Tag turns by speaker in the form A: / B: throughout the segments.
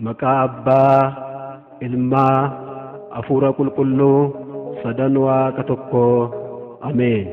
A: Maqaa Abbaa, Ilmaa, Hafuura Qulqulluu, Sadan Waaqa tokkoo. Ameen.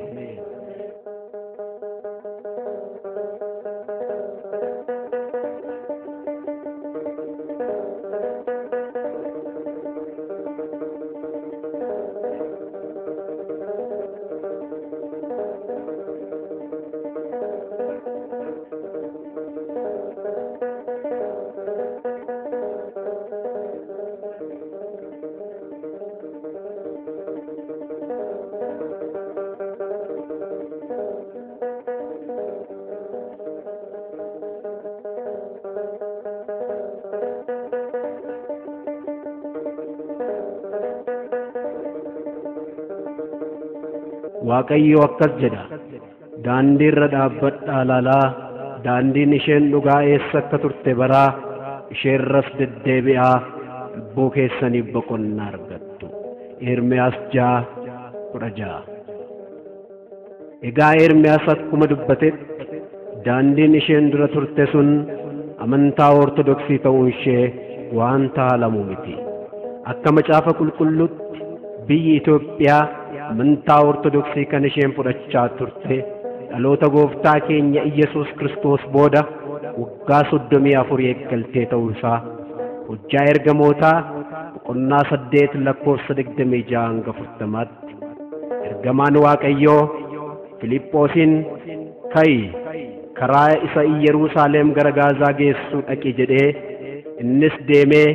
A: Waaqayyo akkas jedha, daandii irra dhaabbadhaa ilaalaa, daandiin isheen dhugaa eessa akka turte baraa, isheerras deddeebi'aa, lubbuu keessaniif boqonnaa argattu. Ermiyaas 6:16. Egaa Ermiyaas akkuma dubbatetti daandiin isheen dura turte sun amantaa ortodoksii ta'uun ishee waan taalamu miti. Akka macaafa qulqulluutti biyyi Itoophiyaa amantaa ortodoksii kan isheen fudhachaa turte dhaloota gooftaa keenya Iyesuus Kiristoos booda waggaa 34 eeggaltee ta'uu isaa hojjaa ergamootaa boqonnaa 8 lakkoofsa 26-40tti ergamaan Waaqayyoo Filiphoosin ka'i karaa isa Yerusaalem gara Gaazaa geessu dhaqi jedhee innis deemee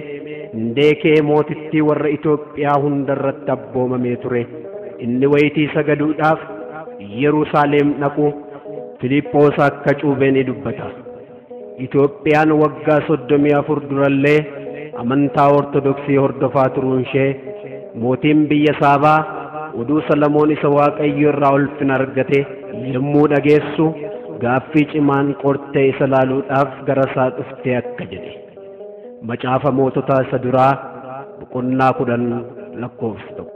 A: Hindeekee mootittii warra Itoophiyaa hundarratti abboomamee ture. Inni wayitii sagaduudhaaf Yerusaalem dhaqu Filiphoos akka cuubee ni dubbata. Itoophiyaan waggaa 34 durallee amantaa ortodoksii hordofaa turuun ishee mootiin biyya Saabaa oduu Salamoon isa Waaqayyo irraa ulfina argate yommuu dhageessu gaaffii cimaan qortee isa laaluudhaaf gara isaa dhuftee akka jedhe. Macaafa Moototaa isa duraa boqonnaa 10 lakkoofsa 1.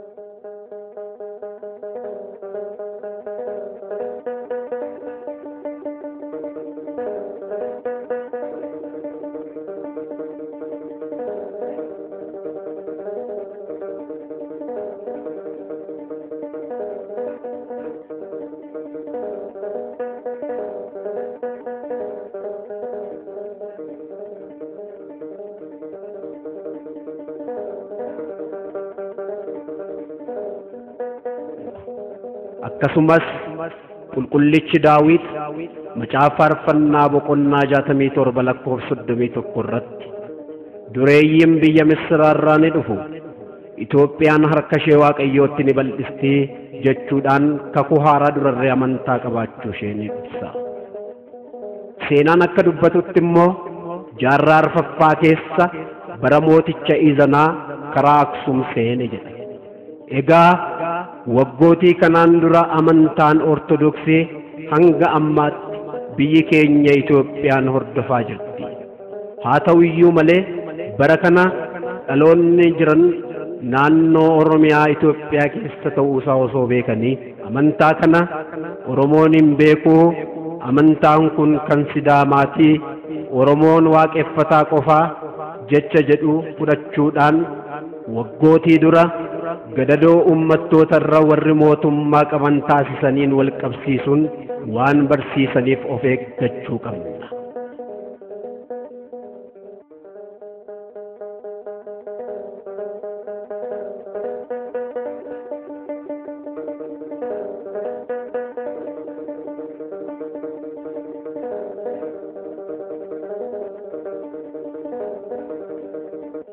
A: Akkasumas qulqullichi Daawit macaafa faarfannaa boqonnaa 67 lakkoofsa 31 irratti dureeyyiin biyya Misiraarraa ni dhufu, Itoophiyaan harka ishee Waaqayyootti ni bal'isti jechuudhaan kakuu haaraa durarree amantaa qabaachuu ishee ni ibsa. Seenaan akka dubbatutti immoo jaarraa arfaffaa keessa bara mooticha Izanaa karaa Aksum seene jedha. Egaa waggootii kanaan dura amantaan ortodoksii hanga ammaatti biyyi keenya Itoophiyaan hordofaa jirti. Haa ta'u iyyuu malee bara kana dhaloonni jiran naannoo Oromiyaa Itoophiyaa keessa ta'uu isaa osoo beekanii amantaa kana Oromoon hin beeku, amantaan kun kan Sidaamaatii, Oromoon waaqeffataa qofaa jecha jedhu fudhachuudhaan waggootii dura gadadoo ummattoota irra warri mootummaa qaban taasisaniin wal qabsiisuun waan barsiisaniif of eeggachuu qabna.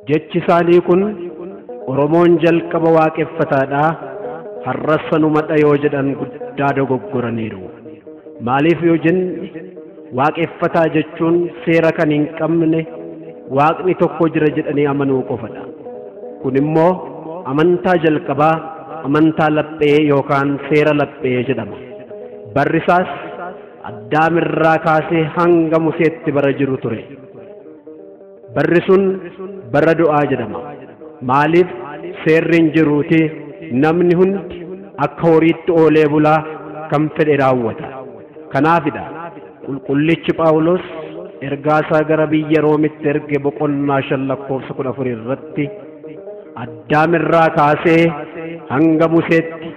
A: Jechi isaanii kun Oromoon jalqaba waaqeffataadha, har'as sanumadha yoo jedhan guddaa dogoggoraniiru. Maaliif yoo jenne waaqeffataa jechuun seera kan hin qabne waaqni tokko jira jedhanii amanuu qofadha. Kun immoo amantaa jalqabaa amantaa laphee yookaan seera laphee jedhama. Barrisaas addaamirraa kaasee hanga museetti bara jiru ture. Barri sun bara du'aa jedhama. Maaliif seerri hin jiruuti namni hundi akka horiitti oolee bulaa kan fedhe raawwata. Kanaafidha qulqullichi Phaawulos ergaasaa gara biyya Roomitti erge boqonnaa 5:14 irratti addaamirraa kaasee hanga museetti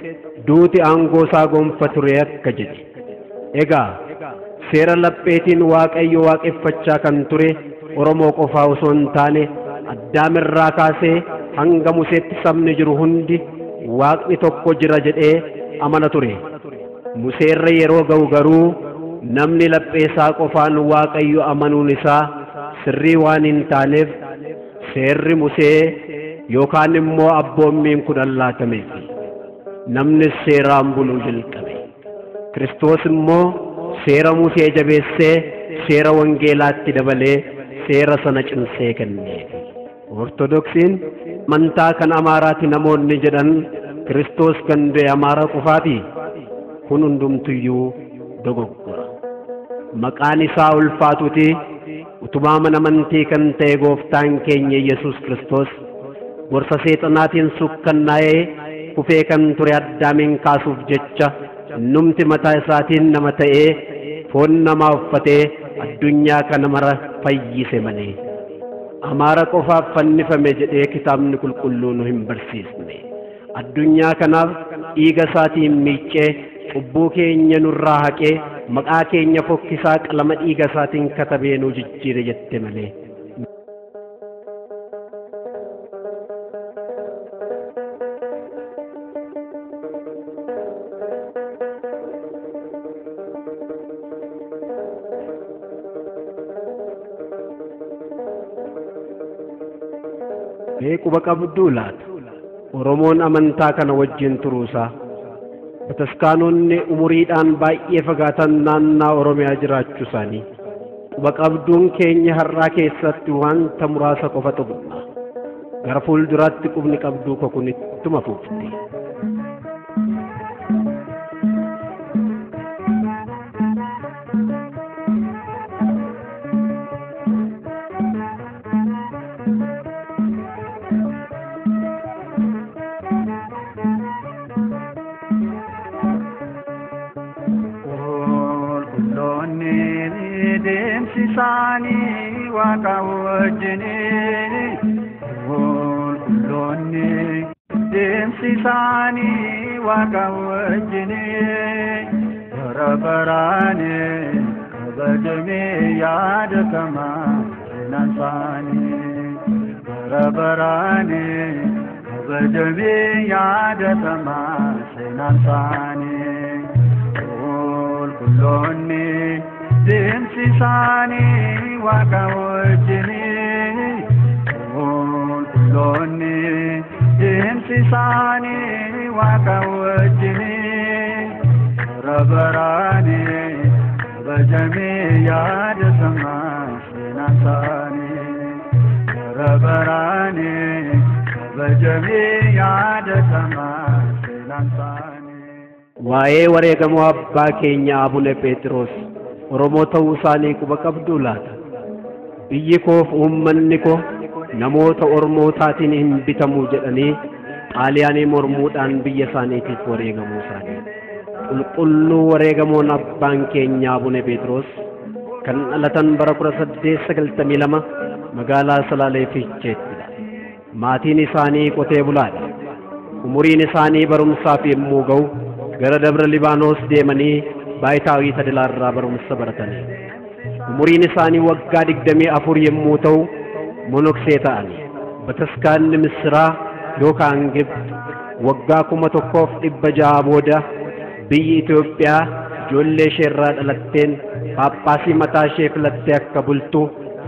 A: duuti aangoo isaa gonfa ture akka jedhe. Egaa seera lapheetiin Waaqayyo waaqeffachaa kan ture Oromoo qofaa osoo hin taane addaamirraa kaasee hanga museetti sabni jiru hundi Waaqni tokko jira jedhee amana ture. Museerra yeroo ga'u garuu namni lapheesaa qofaan Waaqayyo amanuun isaa sirrii waan hin taaneef seerri Musee yookaan immoo abboommiin 10 laatameef namni seeraan buluu jalqabe. Kiristoos immoo seera Musee jabeessee seera wangeelaatti dabalee seera sana cimsee kenne. Ortodoksiin amantaa kan Amaaraati namoonni jedhan Kiristoos kan du'e Amaara qofaati. Kun hundumtuyyuu dogoggora. Maqaan isaa ulfaatuti utubaa mana amantii kan ta'e gooftaan keenya Yesuus Kiristoos gorsa seexanaatiin sukkannaa'ee kufee kan ture Addaamiin kaasuuf jecha numti mataa isaatiin nama ta'ee foon namaa uffatee addunyaa kana mara fayyise malee. Amaara qofaaf fannifame jedhee kitaabni qulqulluun nu hin barsiisne. Addunyaa kanaaf dhiiga isaatiin miicee cubbuu keenya nurraa haqee maqaa keenya fokkisaa qalama dhiiga isaatiin katabee nu jijjiire jette malee. Quba qabduu laata Oromoon amantaa kana wajjin turuusaa bataskaanonni umuriidhaan baay'ee fagaatan naannaa Oromiyaa jiraachuu isaanii quba qabduun keenya har'aa keessatti wanta muraasa qofa tuqna. Gara fuulduraatti qubni qabduu kun ittuma fuufti.
B: Sani waka wajini Kuloni Demsi sani waka wajini Barabarane Kabadame yad kama Nansani Barabarane Kabadame yad kama Nansani Kuloni Demsi sani waka wajini Kuloni Demsi sani waka wajini Rabarani Bajami yad sama Nansani Rabarani Bajami yad sama Nansani.
A: Waa'ee wareegamoo abbaa keenya Abune Phexros Oromoo ta'uu isaanii quba qabduu laata? Biyyi koof uummanni koo namoota Ormootaatiin hin bitamuu jedhanii Xaaliyaanii mormuudhaan biyya isaaniitiif wareegamuu isaanii. Qulqulluu wareegamoon abbaan keenya Abune Phexros kan dhalatan bara 1892 magaalaa Salaalee Fiicheettidha. Maatiin isaanii qotee bulaadha. Umuriin isaanii barumsaaf yommuu ga'u gara Dabra Libaanos deemanii Baayitaawii Tadilaarraa barumsa baratanii. Umuriin isaanii waggaa 24 yommuu ta'u monoksee ta'anii. Bataskaanni Misiraa yookaan Gibxi waggaa 1600 booda biyyi Itoophiyaa ijoollee isheerraa dhalatteen Paappaasii mataa ishee filattee akka bultu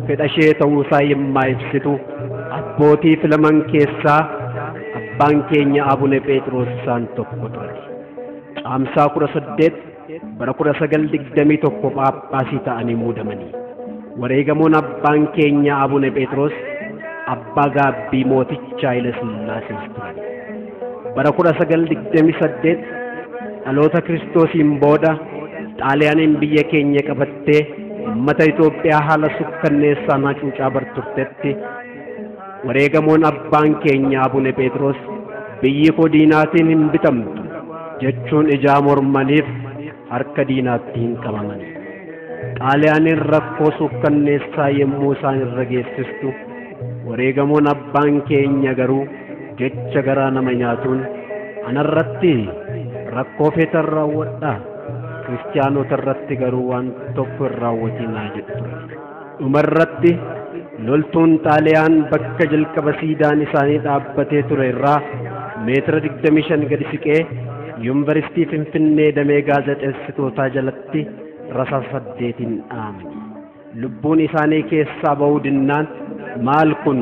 A: fedha ishee ta'uusaa yemmaa ibsitu abbootii filaman keessaa abbaan keenya Abune Phexros isaan tokko ture. Caamsaa 18 bara 1921 Paappaasii ta'anii muudamanii. Wareegamoon abbaan keenya Abune Phexros abbaa gaabbii mooticha Haile Sillaasee turan. Bara 1928 dhaloota Kiristoosiin booda xaaliyaaniin biyya keenya qabattee ummata Itoophiyaa haala sukkanneessaan hacuucaa barturtetti wareegamoon abbaan keenya Abune Phexros biyyi koo diinaatiin hin bitamtu jechuun ijaa mormaniif harka diinaatti hin qabaman. Xaaliyaaniin rakkoo sukkanneessaa yommuu isaan irra geessistu wareegamoon abbaan keenya garuu jecha garaa nama nyaatuun anarratti rakkoo feetan raawwadhaa kiristaanota irratti garuu waan tokko hin raawwatinaa jettu. Dhumarratti loltuun xaaliyaan bakka jalqaba siidaan isaanii dhaabbatee ture irraa meetira 25 gadi siqee yuunivarsiitii Finfinnee damee gaazexeessitootaa jalatti rasaasa 8 dhaamani. Lubbuun isaanii keessaa ba'uu dinnaan maal kun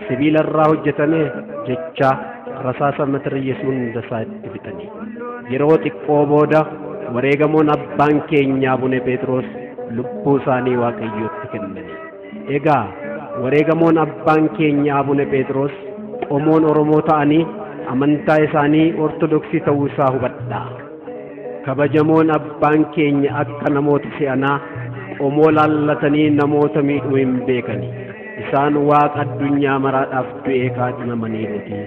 A: sibiila irraa hojjetame jecha rasaasa matiriyyeessuun hundasaa itti fixanii. Yeroo xiqqoo booda wareegamoon abbaan keenya Abune Phexros lubbuu isaanii Waaqayyootti kennani. Egaa wareegamoon abbaan keenya Abune Phexros qomoon Oromoo ta'anii amantaa isaanii Ortodoksii ta'uu isaa hubadhaa. Kabajamoon abbaan keenya akka namoota si'anaa qomoo laallatanii namoota miidhuu hin beekani. Isaan Waaqa addunyaa maraadhaaf du'ee kaadhimamaniiruuti.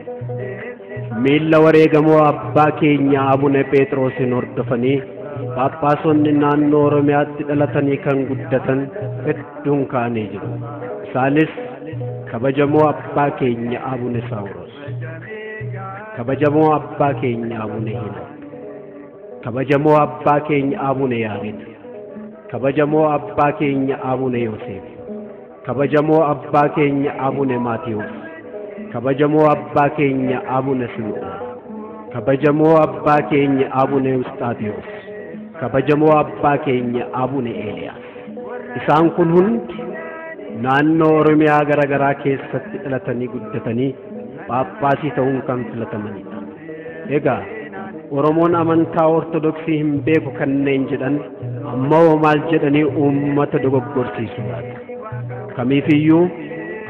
A: Miilla wareegamoo abbaa keenya Abune Phexrosin hordofanii Phaaphaasonni naannoo Oromiyaatti dhalatanii kan guddatan hedduun kaanii jiru. Isaanis kabajamoo abbaa keenya Abune Saawuros, kabajamoo abbaa keenya Abune Hina, kabajamoo abbaa keenya Abune Yaared, kabajamoo abbaa keenya Abune Yoosef, kabajamoo abbaa keenya Abune Maatiyus, kabajamoo abbaa keenya Abune Simi'oon, kabajamoo abbaa keenya Abune Eustaatiyos, kabajamoo abbaa keenya Abune Eeliyaas. Isaan kun hundi naannoo Oromiyaa garaagaraa keessatti dhalatanii guddatanii Phaaphaasii ta'uun kan filatamanidha. Egaa Oromoon amantaa Ortodoksii hin beeku kanneen jedhan ammoo maal jedhanii uummata dogoggorsiisuudhaati. Kamiifiyyuu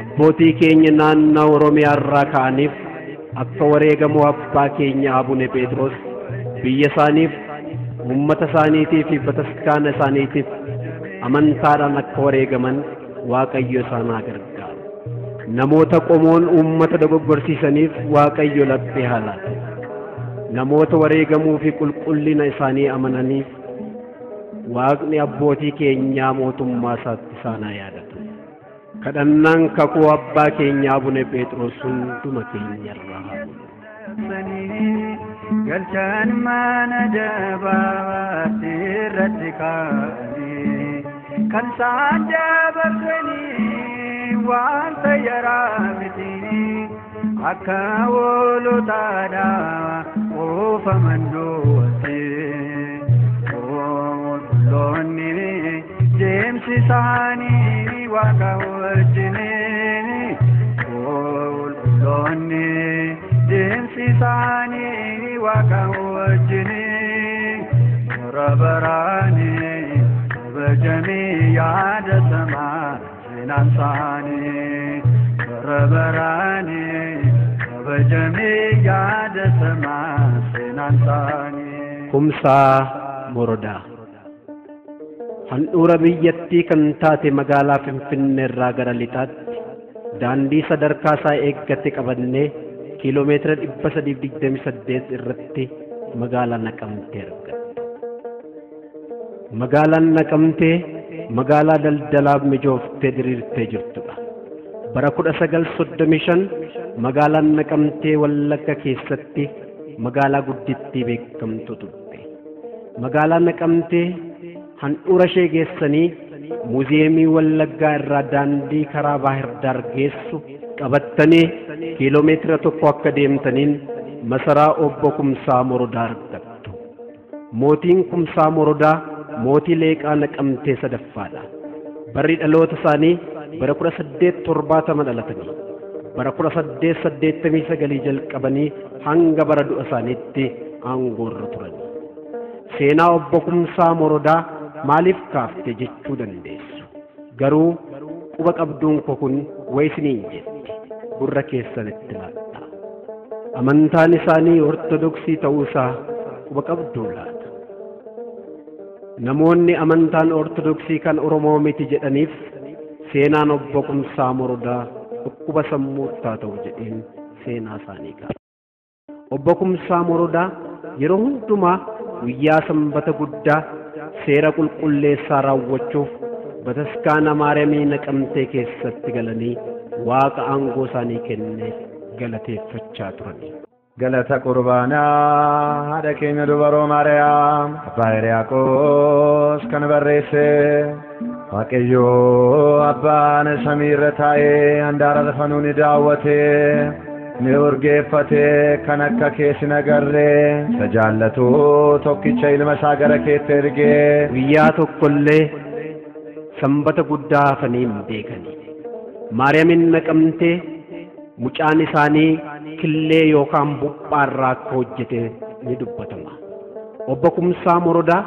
A: abbootii keenya naannoo Oromiyaa irraa ka'aniif akka wareegamoo abbaa keenya Abune Phexros biyya isaaniif uummata isaaniitiif fi bataskaana isaaniitiif amantaadhaan akka wareegaman Waaqayyo isaan haa gargaaru. Namoota qomoon uummata dogoggorsiisaniif Waaqayyo laphee haa laatu. Namoota wareegamuu fi qulqullina isaanii amananiif Waaqni abbootii keenyaa mootummaa isaatti isaan haa yaadatu. Kadhannaan kakuu abbaa keenya Abune Phexros hunduma keenyarraa haa bulu.
B: Galchan mana jabaatti irratti kaa'anii kan isaan jabaatanii waan tayyaraa miti akka hoolotaadhaa oofaman duwwaatee qulqulloonni deemsi isaanii Waaqa wajjinii qulqulloonni deemsi isaanii Waaqa wajjinii bara baraanii kabajamee yaadatamaa seenaan isaanii bara baraanii kabajamee yaadatamaa seenaan isaanii.
A: Kumsaa Morodaa handhuura biyyattii kan taate magaalaa Finfinnee irraa gara lixaatti daandii sadarkaa isaa eeggate qabannee kiiloomeetira 328 irratti magaalaa Naqamtee argatte. Magaalaan Naqamtee magaalaa daldalaaf mijooftee diriirtee jirtudha. Bara 1935 magaalaan Naqamtee Wallagga keessatti magaalaa guddittii beekamtu turte. Magaalaan Naqamtee handhuura ishee geessanii muuziyeemii Wallaggaa irraa daandii karaa Baahir Daar geessu qabattanii kiiloomeetira 1 akka deemtaniin masaraa obbo Kumsaa Morodaa argattu. Mootiin Kumsaa Morodaa mootii Leeqaa Naqamtee sadaffaadha. Barri dhaloota isaanii bara 1870 dhalatanii bara 1889 jalqabanii hanga bara du'a isaaniitti aangoorra turanii. Seenaa obbo Kumsaa Morodaa maaliif kaafte jechuu dandeessu. Garuu quba qabduun koo kun wayisiniin jetti gurra keessanitti laata. Amantaan isaanii Ortodoksii ta'uu isaa quba qabduu laata. namoonni amantaan ortodoksii kan Oromoo miti jedhaniif seenaan obbo Kumsaa Morodaa dhukkuba sammuu taa ta'u jedheen seenaa isaanii qaba. Obbo Kumsaa Morodaa yeroo hundumaa guyyaa sanbata guddaa seera qulqulleessaa raawwachuuf bataskaana Maariyaamii Naqamtee keessatti galanii waaqa aangoo isaanii kennee galateeffachaa turani.
B: Galata qurbaanaa haadha keenya dubaroo Maariyaam abbaa Hiriyaaqoos kan barreesse Waaqayyoo abbaan samii irra taa'ee handaara lafanuu ni daawwatee ni urgeeffatee kan akka keessa nagarree isa jaallatu tokkicha ilma isaa gara keetti ergee
A: guyyaa tokkollee sanbata guddaa hafanii hin beekanii. Maariyaamin Naqamtee mucaan isaanii killee yookaan buphaarraa akka hojjete ni dubbatama. Obbo Kumsaa Morodaa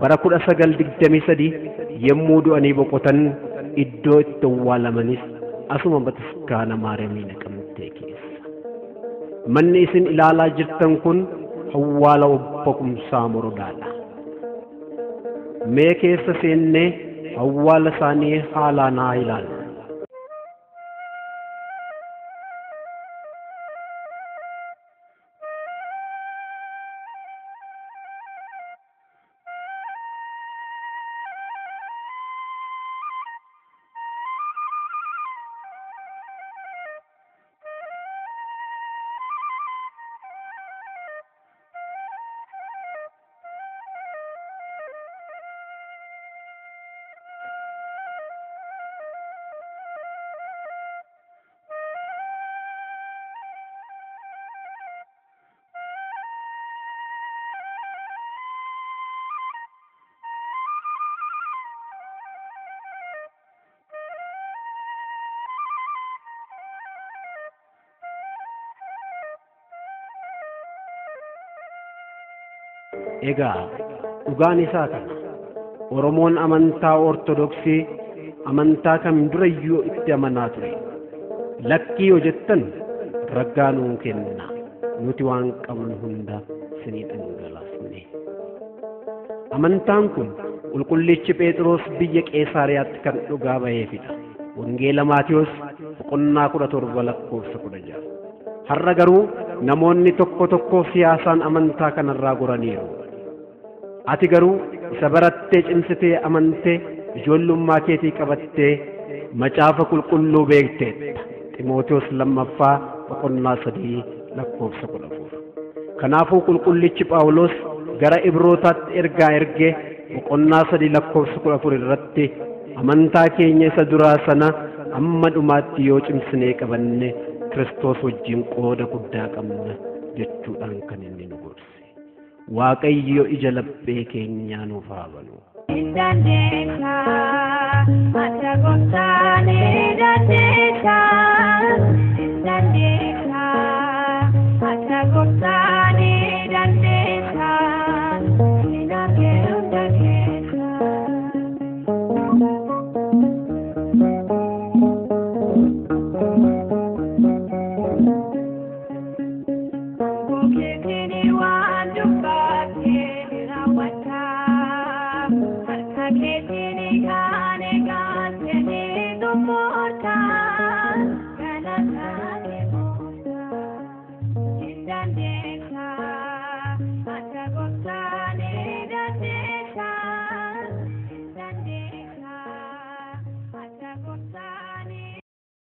A: bara 1923 yommuu du'anii boqotan iddoo itti awwaalamanis asuma bataskaana Maariyaamii Naqamtee keessa. Manni isin ilaalaa jirtan kun awwaala Obbo Kumsaa Morodaadha. Mee keessa seennee awwaala isaanii haalaan haa ilaallu. Egaa dhugaan isaa kana Oromoon amantaa ortodoksii amantaa kam durayyuu itti amanaa ture. Lakkii yoo jettan ragaa nuun kenna nuti waan qabnu hunda sinii dhangalaasne. Amantaan kun qulqullichi Phexros biyya Qeesaariyaatti kan dhugaa ba'eefidha. Wangeela Maatiyos boqonnaa 17 lakkoofsa 16. Har'a garuu namoonni tokko tokko siyaasaan amantaa kanarraa goraniiru. Ati garuu isa barattee cimsitee amantee ijoollummaa keetii qabattee macaafa qulqulluu beekteetta. Ximootiyoos 2 boqonnaa 3 lakkoofsa 14. Kanaafuu qulqullichi Phaawulos gara Ibrootaatti ergaa ergee boqonnaa 3 lakkoofsa 14 irratti amantaa keenya isa duraa sana amma dhumaatti yoo cimsinee qabanne Kiristoos wajjin qooda guddaa qabna jechuudhaan kan inni nu gorse. Waaqayyo ija laphee keenyaa nuuf haa banu.
C: Okay.